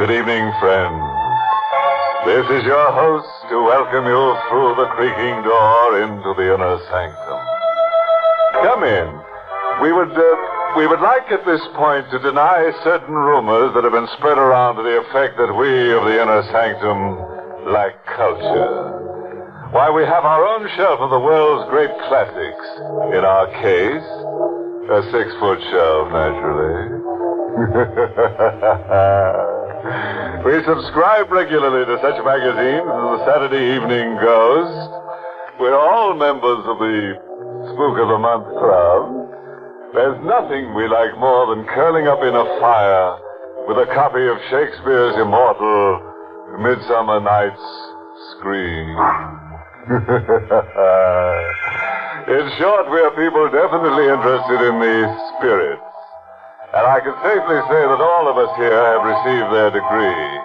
Good evening, friends. This is your host to welcome you through the creaking door into the inner sanctum. Come in. We would like at this point to deny certain rumors that have been spread around to the effect that we of the inner sanctum lack culture. Why, we have our own shelf of the world's great classics. In our case, a 6-foot shelf, naturally. We subscribe regularly to such magazines as the Saturday Evening Ghost. We're all members of the Spook of the Month Club. There's nothing we like more than curling up in a fire with a copy of Shakespeare's immortal Midsummer Night's Scream. In short, we are people definitely interested in the spirits. And I can safely say that all of us here have received their degree.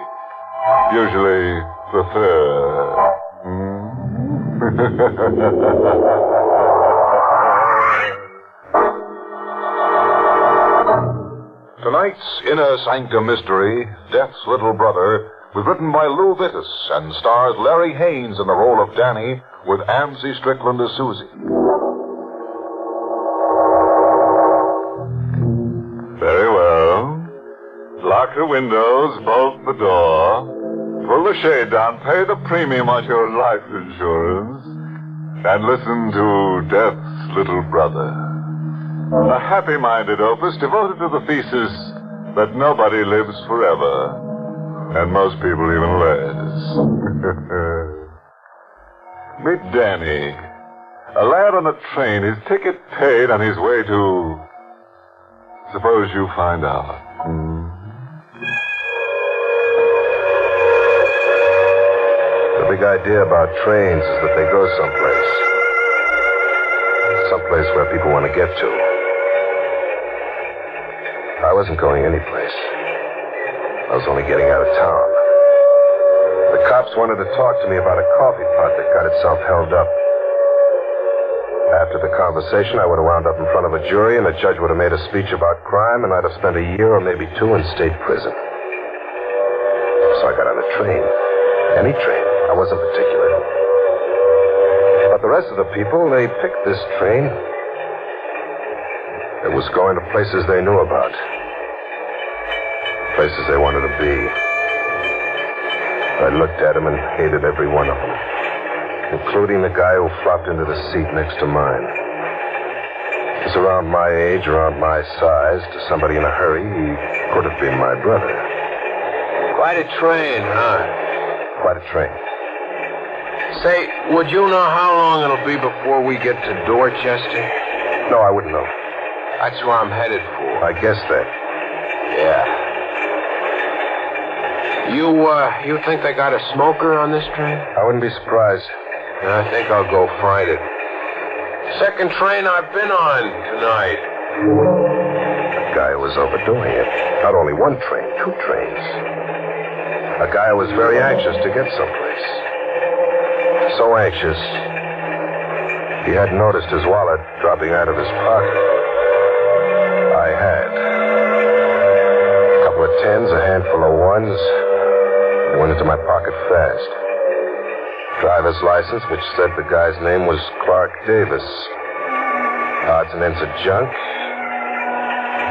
Usually the third. Tonight's Inner Sanctum Mystery, Death's Little Brother, was written by Lou Vittis and stars Larry Haynes in the role of Danny with Amzie Strickland as Susie. Very well. Lock the windows, bolt the door, pull the shade down, pay the premium on your life insurance, and listen to Death's Little Brother. A happy-minded opus devoted to the thesis that nobody lives forever, and most people even less. Meet Danny, a lad on a train, his ticket paid, on his way to... Suppose you find out. The big idea about trains is that they go someplace. Someplace where people want to get to. I wasn't going anyplace. I was only getting out of town. The cops wanted to talk to me about a coffee pot that got itself held up. After the conversation, I would have wound up in front of a jury, and the judge would have made a speech about crime, and I'd have spent a year or maybe 2 in state prison. So I got on a train. Any train. I wasn't particular. But the rest of the people, they picked this train. It was going to places they knew about. Places they wanted to be. I looked at them and hated every one of them. Including the guy who flopped into the seat next to mine. He was around my age, around my size. To somebody in a hurry, he could have been my brother. Quite a train, huh? Quite a train. Say, would you know how long it'll be before we get to Dorchester? No, I wouldn't know. That's where I'm headed for. I guessed that. Yeah. You think they got a smoker on this train? I wouldn't be surprised. I think I'll go find it. Second train I've been on tonight. A guy who was overdoing it. Not only one train, 2 trains. A guy who was very anxious to get someplace. So anxious, he hadn't noticed his wallet dropping out of his pocket. I had. A couple of 10s, a handful of 1s. They went into my pocket fast. Driver's license, which said the guy's name was Clark Davis. Odds and ends of junk.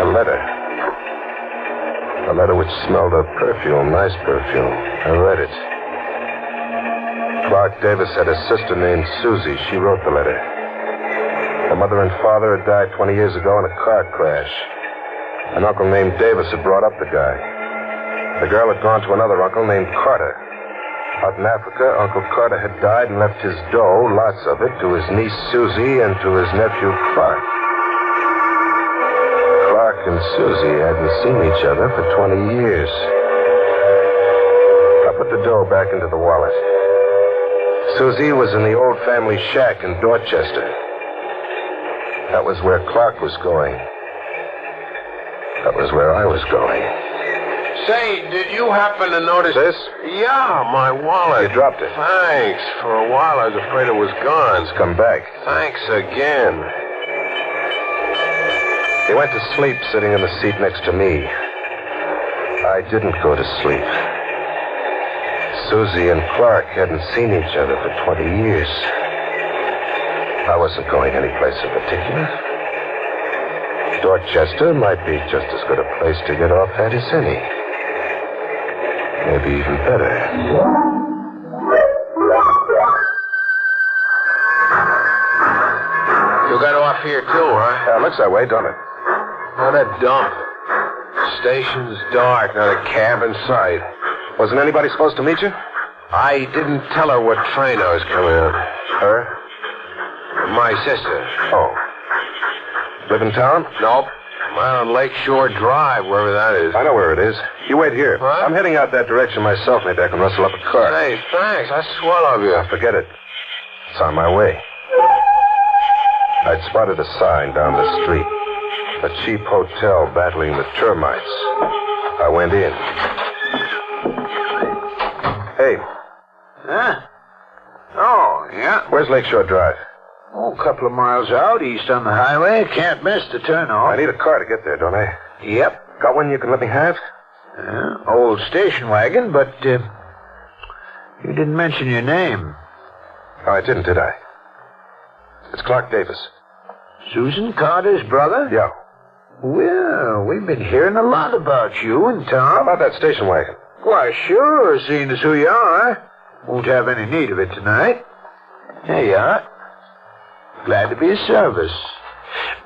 A letter. A letter which smelled of perfume, nice perfume. I read it. Clark Davis had a sister named Susie. She wrote the letter. Her mother and father had died 20 years ago in a car crash. An uncle named Davis had brought up the guy. The girl had gone to another uncle named Carter. Out in Africa, Uncle Carter had died and left his dough, lots of it, to his niece Susie and to his nephew Clark. Clark and Susie hadn't seen each other for 20 years. I put the dough back into the wallet. Susie was in the old family shack in Dorchester. That was where Clark was going. That was where I was going. Say, did you happen to notice... This? Yeah, my wallet. You dropped it. Thanks. For a while, I was afraid it was gone. It's come back. Thanks again. He went to sleep sitting in the seat next to me. I didn't go to sleep. Susie and Clark hadn't seen each other for 20 years. I wasn't going anyplace in particular. Dorchester might be just as good a place to get off at as any. Maybe even better. You got off here, too, huh? Yeah, it looks that way, don't it? What a dump. Station's dark, not a cab in sight. Wasn't anybody supposed to meet you? I didn't tell her what train I was coming on. Her? My sister. Oh. Live in town? Nope. I'm out on Lakeshore Drive, wherever that is. I know where it is. You wait here. What? I'm heading out that direction myself. Maybe I can rustle up a car. Hey, thanks. That's swell of you. Forget it. It's on my way. I'd spotted a sign down the street. A cheap hotel battling the termites. I went in. Hey. Huh? Oh, yeah. Where's Lakeshore Drive? Oh, a couple of miles out, east on the highway. Can't miss the turnoff. I need a car to get there, don't I? Yep. Got one you can let me have? Old station wagon, but you didn't mention your name. Oh, I didn't, did I? It's Clark Davis. Susan Carter's brother? Yeah. Well, we've been hearing a lot about you and Tom. How about that station wagon? Why, sure, seeing as who you are. Won't have any need of it tonight. Here you are. Glad to be of service.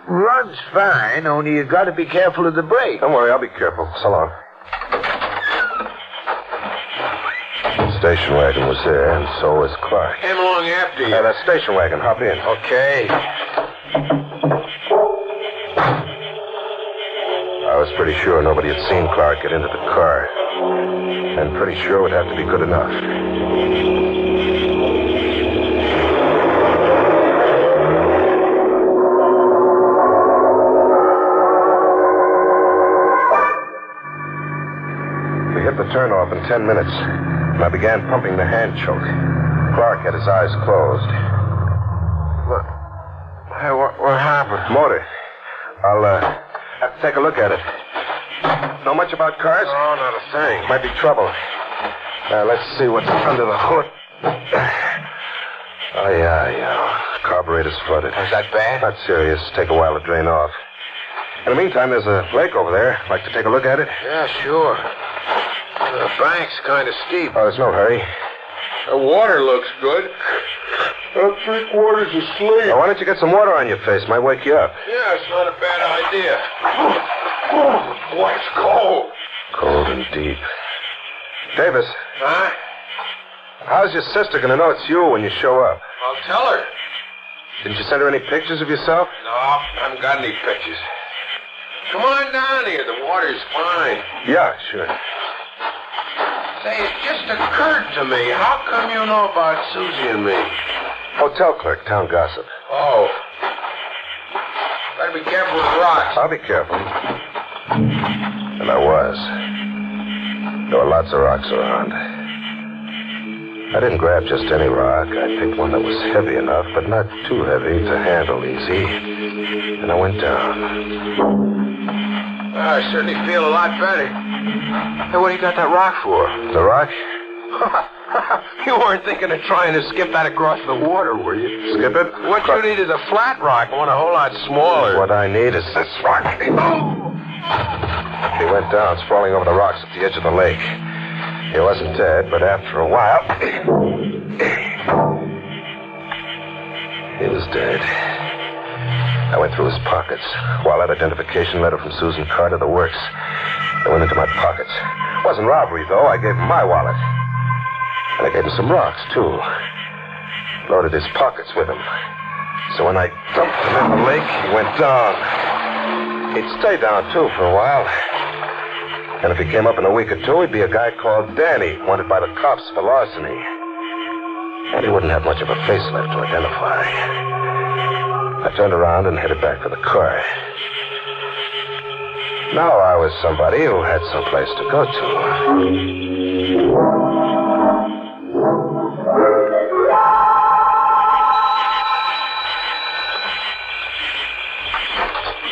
Runs fine, only you got to be careful of the brake. Don't worry, I'll be careful. So long. The station wagon was there, and so was Clark. Came along after you. That station wagon. Hop in. Okay. I was pretty sure nobody had seen Clark get into the car. And pretty sure it would have to be good enough. We hit the turnoff in 10 minutes, and I began pumping the hand choke. Clark had his eyes closed. Hey, what happened? Motor. I'll have to take a look at it. Know much about cars? Oh, not a thing. Might be trouble. Now, let's see what's under the hood. Oh, yeah. Carburetor's flooded. Was that bad? Not serious. Take a while to drain off. In the meantime, there's a lake over there. Like to take a look at it? Yeah, sure. The bank's kind of steep. Oh, there's no hurry. The water looks good. I'm 3/4 asleep. Now, why don't you get some water on your face? Might wake you up. Yeah, it's not a bad idea. Oh, boy, it's cold. Cold and deep. Davis, Huh? how's your sister going to know it's you when you show up? I'll tell her. Didn't you send her any pictures of yourself? No, I haven't got any pictures. Come on down here. The water's fine. Yeah, sure. Say, it just occurred to me. How come you know about Susie and me? Hotel clerk, town gossip. Oh. Better be careful with rocks. I'll be careful. And I was. There were lots of rocks around. I didn't grab just any rock. I picked one that was heavy enough, but not too heavy to handle easy. And I went down. I certainly feel a lot better. Hey, what do you got that rock for? The rock? You weren't thinking of trying to skip that across the water, were you? Skip it? What you need is a flat rock, one a whole lot smaller. What I need is this rock. He went down, sprawling over the rocks at the edge of the lake. He wasn't dead, but after a while, he was dead. I went through his pockets. Wallet, identification letter from Susan Carter, the works. They went into my pockets. It wasn't robbery, though. I gave him my wallet. And I gave him some rocks, too. Loaded his pockets with them. So when I dumped him in the lake, he went down. He'd stay down, too, for a while. And if he came up in a week or two, he'd be a guy called Danny, wanted by the cops for larceny. And he wouldn't have much of a face left to identify. I turned around and headed back for the car. Now I was somebody who had some place to go to.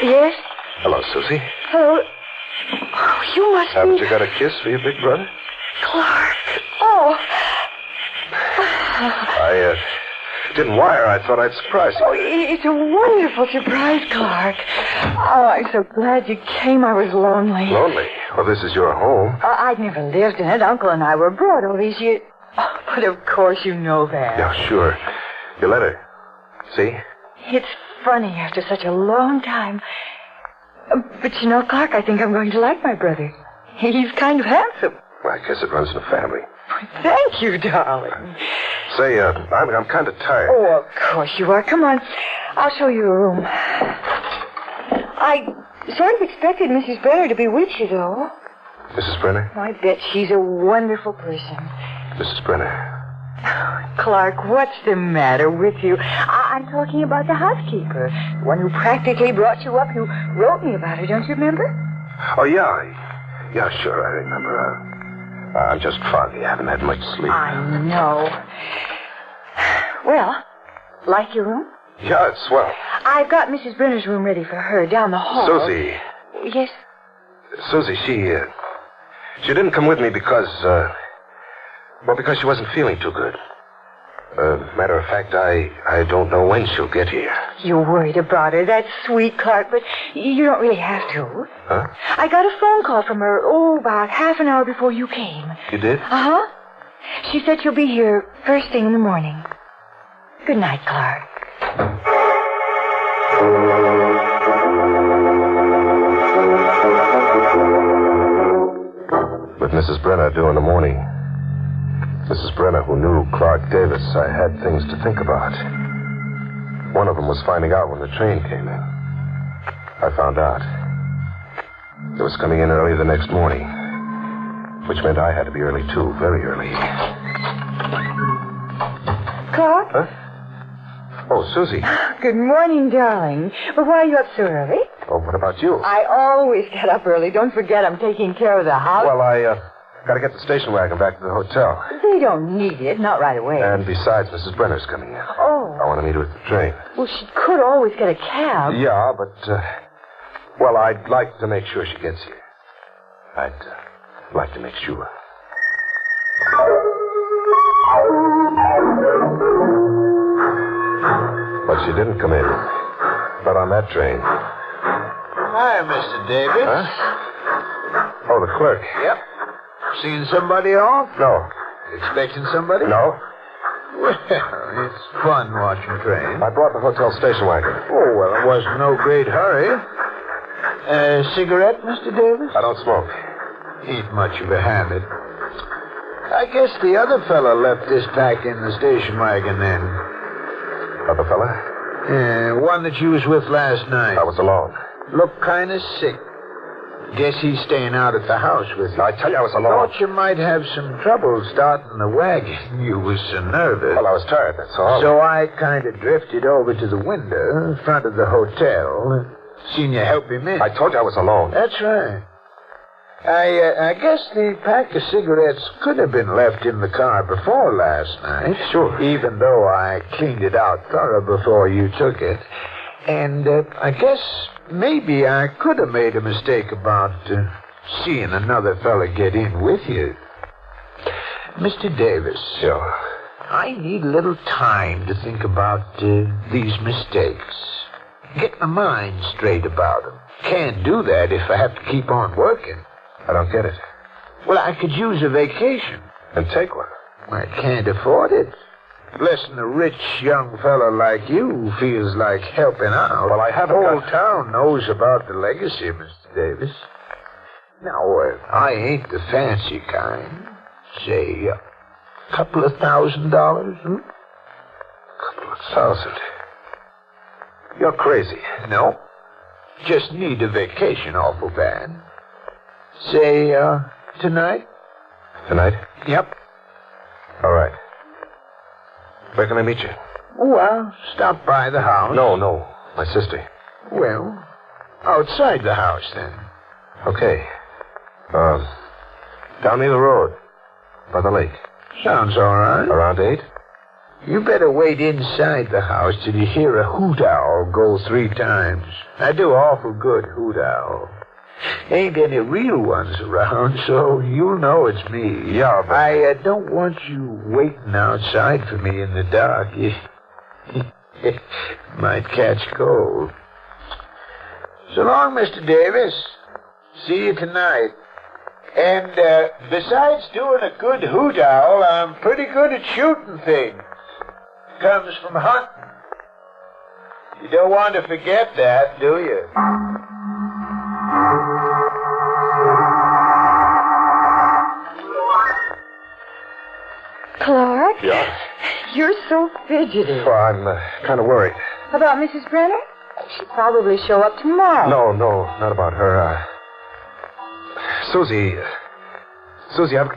Yes? Hello, Susie. Hello. Oh, you must Haven't be... you got a kiss for your big brother? Clark. Oh. I didn't wire. I thought I'd surprise you. Oh, it's a wonderful surprise, Clark. Oh, I'm so glad you came. I was lonely. Lonely? Well, this is your home. I'd never lived in it. Uncle and I were abroad all these years. Oh, but of course you know that. Yeah, sure. Your letter. See? It's funny after such a long time. But you know, Clark, I think I'm going to like my brother. He's kind of handsome. Well, I guess it runs in the family. Thank you, darling. Say, I'm kind of tired. Oh, of course you are. Come on. I'll show you a room. I sort of expected Mrs. Brenner to be with you, though. Mrs. Brenner? I bet she's a wonderful person. Mrs. Brenner. Clark, what's the matter with you? I'm talking about the housekeeper. The one who practically brought you up, who wrote me about her, don't you remember? Oh, yeah. Yeah, sure, I remember. I'm just foggy. I haven't had much sleep. I know. Well, like your room? Yeah, it's swell. I've got Mrs. Brenner's room ready for her down the hall. Susie. Yes? Susie, she didn't come with me because she wasn't feeling too good. Matter of fact, I don't know when she'll get here. You're worried about her. That's sweet, Clark, but you don't really have to. Huh? I got a phone call from her, about half an hour before you came. You did? Uh-huh. She said she'll be here first thing in the morning. Good night, Clark. With Mrs. Brenner due in the morning. Mrs. Brenner, who knew Clark Davis, I had things to think about. One of them was finding out when the train came in. I found out. It was coming in early the next morning, which meant I had to be early, too, very early. Clark? Huh? Oh, Susie. Good morning, darling. Well, why are you up so early? Oh, what about you? I always get up early. Don't forget I'm taking care of the house. Well, I got to get the station wagon back to the hotel. They don't need it, not right away. And besides, Mrs. Brenner's coming in. Oh. I want to meet her at the train. Well, she could always get a cab. Yeah, but, well, I'd like to make sure she gets here. I'd like to make sure. But she didn't come in. Not on that train. Hi, Mr. Davis. Huh? Oh, the clerk. Yep. Seeing somebody off? No. Expecting somebody? No. Well, it's fun watching trains. I brought the hotel station wagon. Oh, well, it wasn't no great hurry. Cigarette, Mr. Davis? I don't smoke. Ain't much of a habit. I guess the other fella left this pack in the station wagon then. Other fella? Yeah, one that you was with last night. I was alone. Looked kind of sick. Guess he's staying out at the house with you. I tell you, I was alone. Thought you might have some trouble starting the wagon. You was so nervous. Well, I was tired, that's all. So I kind of drifted over to the window in front of the hotel. Seen you help him in. I told you I was alone. That's right. I guess the pack of cigarettes could have been left in the car before last night. Sure. Even though I cleaned it out thorough before you took it. And I guess maybe I could have made a mistake about seeing another fella get in with you. Mr. Davis. Yeah. I need a little time to think about these mistakes. Get my mind straight about them. Can't do that if I have to keep on working. I don't get it. Well, I could use a vacation. And take one. I can't afford it. Less than a rich young fellow like you feels like helping out. Well, I haven't Whole got... town knows about the legacy, Mr. Davis. Now, I ain't the fancy kind. Say, a couple of $1,000, Couple of thousand. You're crazy. No. Just need a vacation awful bad. Say, tonight? Tonight? Yep. All right. Where can I meet you? Oh, I'll stop by the house. No. My sister. Well, outside the house, then. Okay. Down near the road. By the lake. Sounds all right. Around 8? You better wait inside the house till you hear a hoot owl go 3 times. I do awful good hoot owl. Ain't any real ones around, so you'll know it's me. Yeah, but... I don't want you waiting outside for me in the dark. You might catch cold. So long, Mr. Davis. See you tonight. And besides doing a good hoot owl, I'm pretty good at shooting things. Comes from hunting. You don't want to forget that, do you? Clark? Yeah? You're so fidgety. Well, I'm kind of worried. About Mrs. Brenner? She'll probably show up tomorrow. No, not about her. Susie,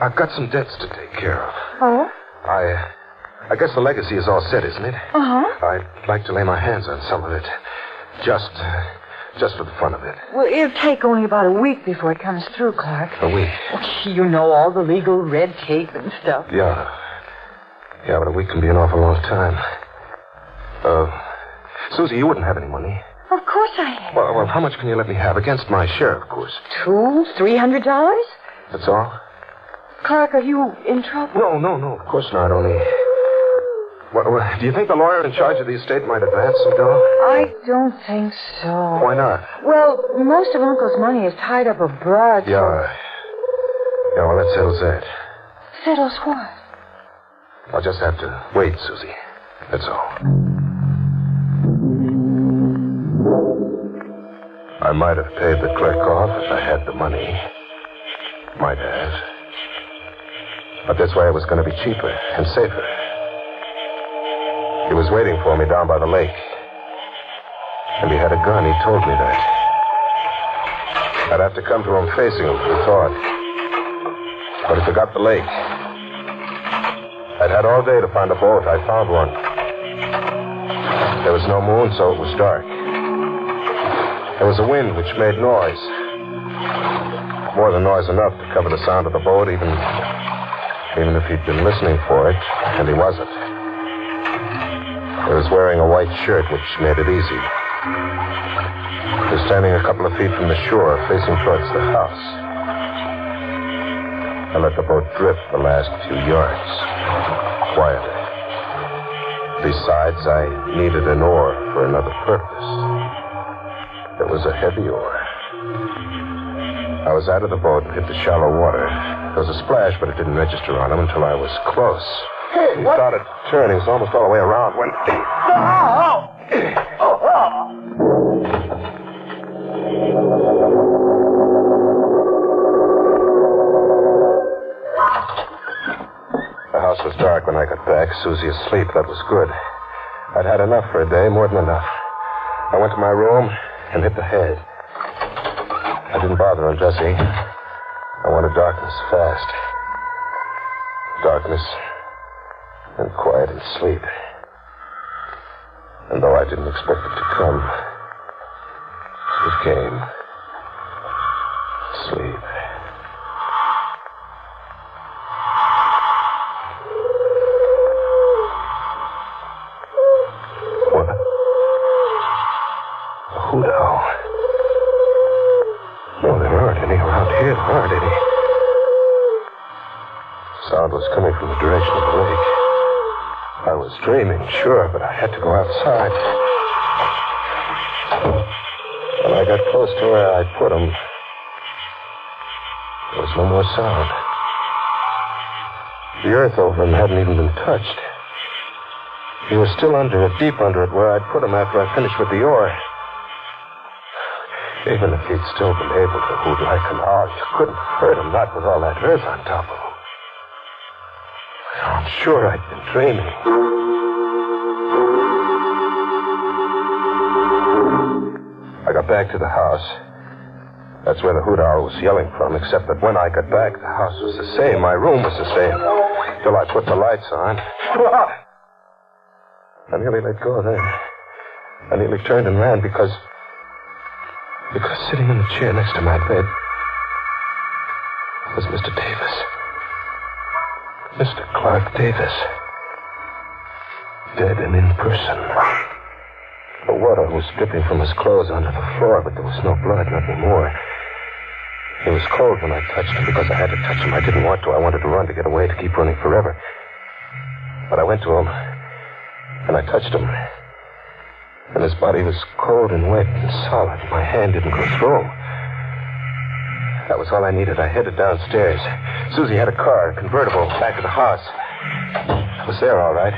I've got some debts to take care of. Oh? I guess the legacy is all set, isn't it? Uh-huh. I'd like to lay my hands on some of it. Just for the fun of it. Well, it'll take only about a week before it comes through, Clark. A week? You know all the legal red tape and stuff. Yeah, but a week can be an awful long time. Susie, you wouldn't have any money. Of course I have. Well, how much can you let me have? Against my share, of course. $200-$300? That's all? Clark, are you in trouble? No, of course not. Only... Well, do you think the lawyer in charge of the estate might advance some dough? I don't think so. Why not? Well, most of Uncle's money is tied up abroad. Yeah, well, that settles that. Settles what? I'll just have to wait, Susie. That's all. I might have paid the clerk off if I had the money. Might have. But this way it was going to be cheaper and safer. He was waiting for me down by the lake. And he had a gun. He told me that. I'd have to come to him facing him, he thought. But he forgot the lake. I'd had all day to find a boat. I found one. There was no moon, so it was dark. There was a wind which made noise. More than noise enough to cover the sound of the boat, even if he'd been listening for it, and he wasn't. He was wearing a white shirt, which made it easy. He was standing a couple of feet from the shore, facing towards the house. I let the boat drift the last few yards, quietly. Besides, I needed an oar for another purpose. It was a heavy oar. I was out of the boat and hit the shallow water. There was a splash, but it didn't register on him until I was close. He started turning. He was almost all the way around when... The house was dark when I got back. Susie asleep. That was good. I'd had enough for a day, more than enough. I went to my room and hit the head. I didn't bother undressing. I wanted darkness fast. Darkness and quiet and sleep. And though I didn't expect it to come, it came. Sleep. What? A hoot owl. No, there aren't any around here. There aren't any. Sound was coming from the direction of the lake. I was dreaming, sure, but I had to go outside. When I got close to where I put him, there was no more sound. The earth over him hadn't even been touched. He was still under it, deep under it, where I'd put him after I finished with the oar. Even if he'd still been able to hoot like an owl, you couldn't hurt him, not with all that earth on top of him. I'm sure I'd been dreaming. I got back to the house. That's where the hoot owl was yelling from, except that when I got back, the house was the same. My room was the same. Till I put the lights on. I nearly let go then. I nearly turned and ran because sitting in the chair next to my bed was Mr. Davis. Mr. Clark Davis. Dead and in person. The water was dripping from his clothes onto the floor, but there was no blood, nothing more. He was cold when I touched him because I had to touch him. I didn't want to. I wanted to run, to get away, to keep running forever. But I went to him, and I touched him. And his body was cold and wet and solid. My hand didn't go through him. That was all I needed. I headed downstairs. Susie had a car, a convertible, back of the house. I was there, all right.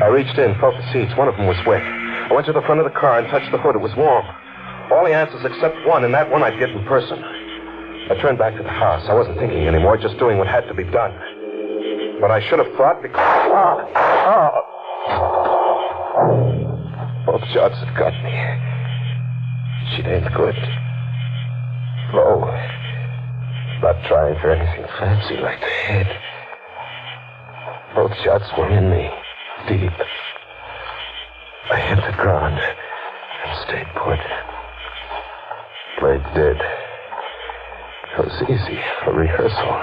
I reached in, felt the seats. One of them was wet. I went to the front of the car and touched the hood. It was warm. All the answers except one, and that one I'd get in person. I turned back to the house. I wasn't thinking anymore, just doing what had to be done. But I should have thought because... Both shots had got me. She'd aimed good. Low. Not trying for anything fancy like the head. Both shots were in me. Deep. I hit the ground and stayed put. Played dead. It was easy, a rehearsal.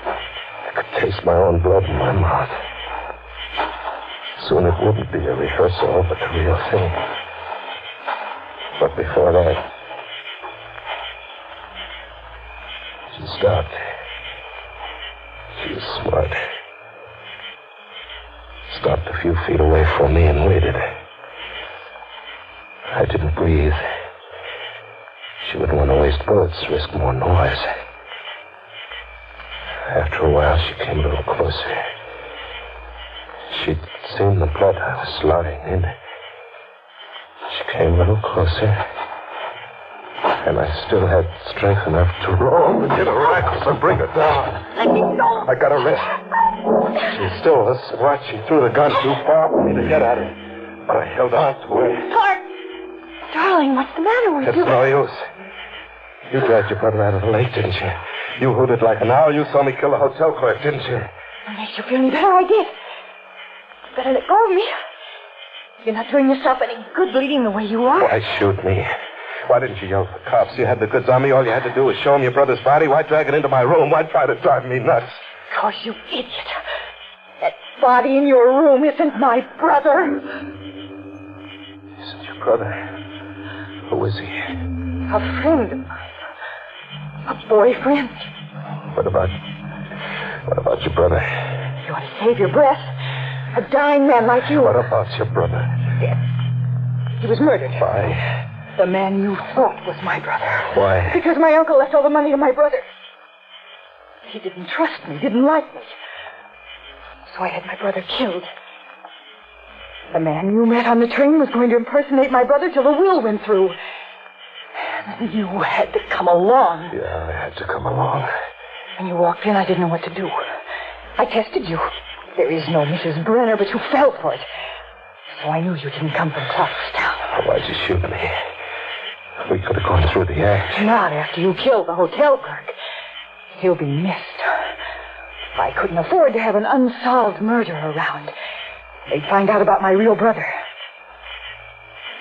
I could taste my own blood in my mouth. Soon it wouldn't be a rehearsal, but the real thing. But before that, she stopped. She was smart. Stopped a few feet away from me and waited. I didn't breathe. She wouldn't want to waste bullets, risk more noise. After a while, she came a little closer. She'd seen the blood I was lying in. She came a little closer. And I still had strength enough to roll and get her rifles and bring her down. Let me go. I got her wrist. She still was watching. She threw the gun too far for me to get at her. But I held on to her. Clark! Darling, what's the matter with you? It's no use. You dragged your brother out of the lake, didn't you? You hooted like an owl. You saw me kill the hotel clerk, didn't you? What makes you feel any better? I did. You better let go of me. You're not doing yourself any good bleeding the way you are. Why shoot me? Why didn't you yell for the cops? You had the goods on me. All you had to do was show him your brother's body. Why drag it into my room? Why try to drive me nuts? Because you idiot. That body in your room isn't my brother. Isn't your brother? Who is he? A friend of mine. A boyfriend. What about your brother? You want to save your breath? A dying man like you. What about your brother? Dead. He was murdered. Why? The man you thought was my brother. Why? Because my uncle left all the money to my brother. He didn't trust me, didn't like me. So I had my brother killed. The man you met on the train was going to impersonate my brother till the will went through. And you had to come along. Yeah, I had to come along. When you walked in, I didn't know what to do. I tested you. There is no Mrs. Brenner, but you fell for it. So I knew you didn't come from Clarkstown. Why'd you shoot me? We could have gone through the act. Not after you killed the hotel clerk. He'll be missed. I couldn't afford to have an unsolved murder around. They'd find out about my real brother.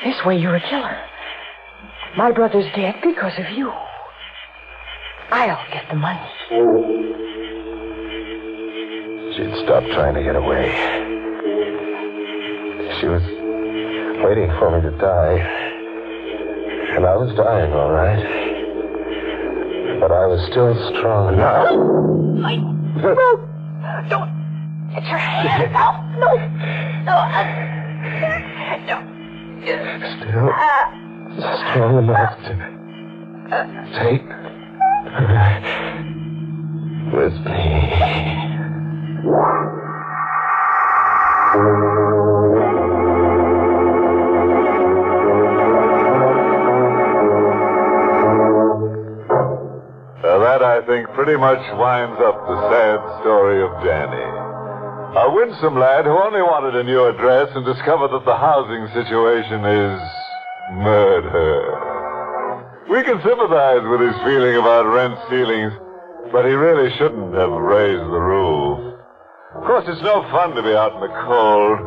This way, you're a killer. My brother's dead because of you. I'll get the money. She'd stopped trying to get away. She was waiting for me to die. And I was dying, all right. But I was still strong enough. No! Don't! Get your hand! No! Still strong enough to take her with me. That, I think, pretty much winds up the sad story of Danny. A winsome lad who only wanted a new address and discovered that the housing situation is murder. We can sympathize with his feeling about rent ceilings, but he really shouldn't have raised the roof. Of course, it's no fun to be out in the cold,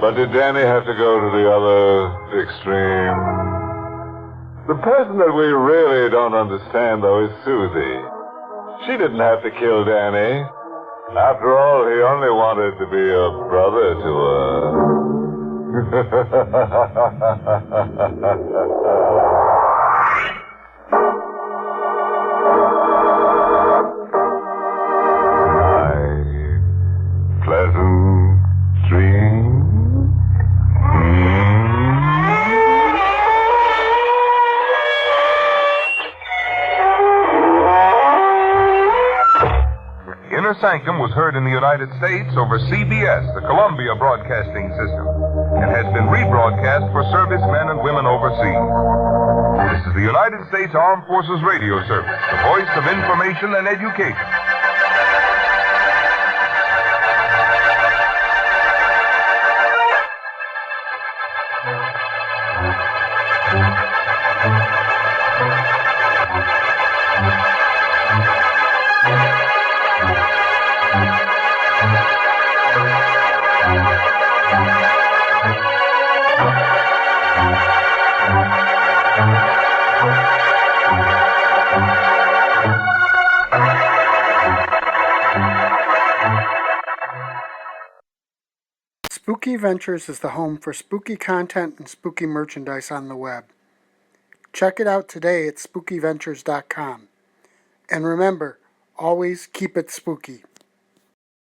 but did Danny have to go to the other extreme? The person that we really don't understand, though, is Susie. She didn't have to kill Danny. After all, he only wanted to be a brother to her. Sanctum was heard in the United States over CBS, the Columbia Broadcasting System, and has been rebroadcast for servicemen and women overseas. This is the United States Armed Forces Radio Service, the voice of information and education. Spooky Ventures is the home for spooky content and spooky merchandise on the web. Check it out today at spookyventures.com. And remember, always keep it spooky.